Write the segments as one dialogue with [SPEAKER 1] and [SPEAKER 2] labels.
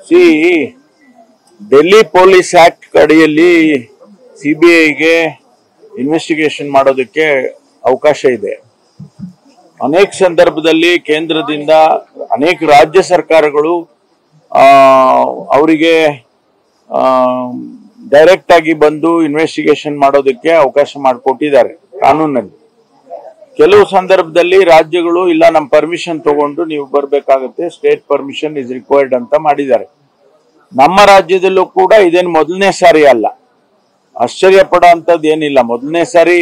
[SPEAKER 1] C Delhi police act ಅಡಿಯಲ್ಲಿ ಸಿಬಿಐಗೆ investigation ಮಾಡೋದಕ್ಕೆ ಅವಕಾಶ ಇದೆ. ಅನೇಕ ಸಂದರ್ಭದಲ್ಲಿ ಕೇಂದ್ರದಿಂದ ಅನೇಕ ರಾಜ್ಯ ಸರ್ಕಾರಗಳು ಅವರಿಗೆ ಡೈರೆಕ್ಟ್ ಆಗಿ ಬಂದು ಇನ್ವೆಸ್ಟಿಗೇಷನ್ ಮಾಡೋದಕ್ಕೆ ಅವಕಾಶ ಮಾಡಿಕೊಟ್ಟಿದ್ದಾರೆ ಕಾನೂನಲ್ಲಿ. ಕೆಲವು ಸಂದರ್ಭದಲ್ಲಿ ರಾಜ್ಯಗಳು ಇಲ್ಲ ನಮ್ಮ ಪರ್ಮಿಷನ್ ತಗೊಂಡು ನೀವು ಬರಬೇಕಾಗುತ್ತೆ, ಸ್ಟೇಟ್ ಪರ್ಮಿಷನ್ ಇಸ್ ರಿಕ್ವೈರ್ಡ್ ಅಂತ ಮಾಡಿದ್ದಾರೆ. ನಮ್ಮ ರಾಜ್ಯದಲ್ಲೂ ಕೂಡ ಇದೇನು ಮೊದಲನೇ ಸಾರಿ ಅಲ್ಲ, ಆಶ್ಚರ್ಯ ಪಡೋ ಅಂತದ್ದು ಏನಿಲ್ಲ. ಮೊದಲನೇ ಸಾರಿ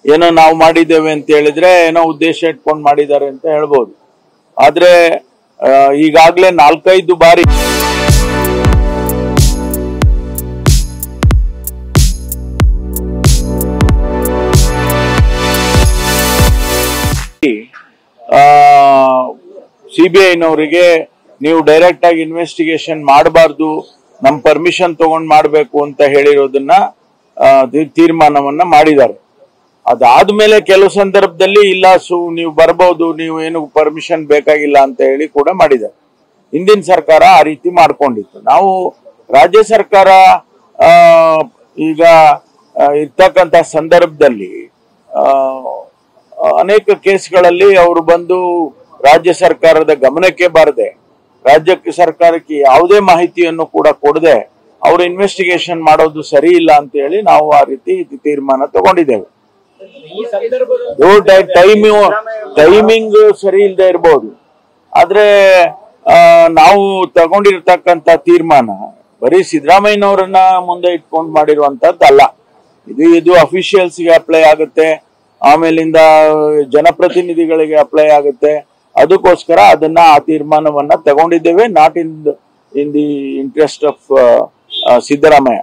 [SPEAKER 1] ಏನೋ ನಾವು ಮಾಡಿದ್ದೇವೆ ಅಂತ ಹೇಳಿದ್ರೆ ಏನೋ ಉದ್ದೇಶ ಇಟ್ಕೊಂಡು ಮಾಡಿದ್ದಾರೆ ಅಂತ ಹೇಳ್ಬೋದು. ಆದ್ರೆ ಈಗಾಗಲೇ 4-5 ಬಾರಿ ಸಿಬಿಐನವರಿಗೆ ನೀವು ಡೈರೆಕ್ಟ್ ಆಗಿ ಇನ್ವೆಸ್ಟಿಗೇಷನ್ ಮಾಡಬಾರ್ದು, ನಮ್ ಪರ್ಮಿಷನ್ ತಗೊಂಡ್ ಮಾಡಬೇಕು ಅಂತ ಹೇಳಿರೋದನ್ನ ತೀರ್ಮಾನವನ್ನ ಮಾಡಿದ್ದಾರೆ. ಅದಾದ್ಮೇಲೆ ಕೆಲವು ಸಂದರ್ಭದಲ್ಲಿ ಇಲ್ಲ ನೀವು ಬರಬಹುದು, ನೀವು ಏನು ಪರ್ಮಿಷನ್ ಬೇಕಾಗಿಲ್ಲ ಅಂತ ಹೇಳಿ ಕೂಡ ಮಾಡಿದ್ದಾರೆ. ಹಿಂದಿನ ಸರ್ಕಾರ ಆ ರೀತಿ ಮಾಡ್ಕೊಂಡಿತ್ತು. ನಾವು ರಾಜ್ಯ ಸರ್ಕಾರ ಈಗ ಇರ್ತಕ್ಕಂಥ ಸಂದರ್ಭದಲ್ಲಿ ಅನೇಕ ಕೇಸ್ಗಳಲ್ಲಿ ಅವರು ಬಂದು ರಾಜ್ಯ ಸರ್ಕಾರದ ಗಮನಕ್ಕೆ ಬಾರದೆ, ರಾಜ್ಯ ಸರ್ಕಾರಕ್ಕೆ ಯಾವುದೇ ಮಾಹಿತಿಯನ್ನು ಕೂಡ ಕೊಡದೆ ಅವರು ಇನ್ವೆಸ್ಟಿಗೇಷನ್ ಮಾಡೋದು ಸರಿ ಇಲ್ಲ ಅಂತ ಹೇಳಿ ನಾವು ಆ ರೀತಿ ತೀರ್ಮಾನ ತಗೊಂಡಿದ್ದೇವೆ. ಟೈಮಿಂಗ್ ಸರಿ ಇಲ್ಲದೆ ಇರಬಹುದು, ಆದ್ರೆ ನಾವು ತಗೊಂಡಿರ್ತಕ್ಕಂಥ ತೀರ್ಮಾನ ಬರೀ ಸಿದ್ದರಾಮಯ್ಯನವರನ್ನ ಮುಂದೆ ಇಟ್ಕೊಂಡು ಮಾಡಿರುವಂತದ್ದಲ್ಲ. ಇದು ಅಫಿಷಿಯಲ್ಸ್ಗೆ ಅಪ್ಲೈ ಆಗುತ್ತೆ, ಆಮೇಲಿಂದ ಜನಪ್ರತಿನಿಧಿಗಳಿಗೆ ಅಪ್ಲೈ ಆಗುತ್ತೆ. ಅದಕ್ಕೋಸ್ಕರ ಆ ತೀರ್ಮಾನವನ್ನ ತಗೊಂಡಿದ್ದೇವೆ, not in the interest of Siddaramaiah.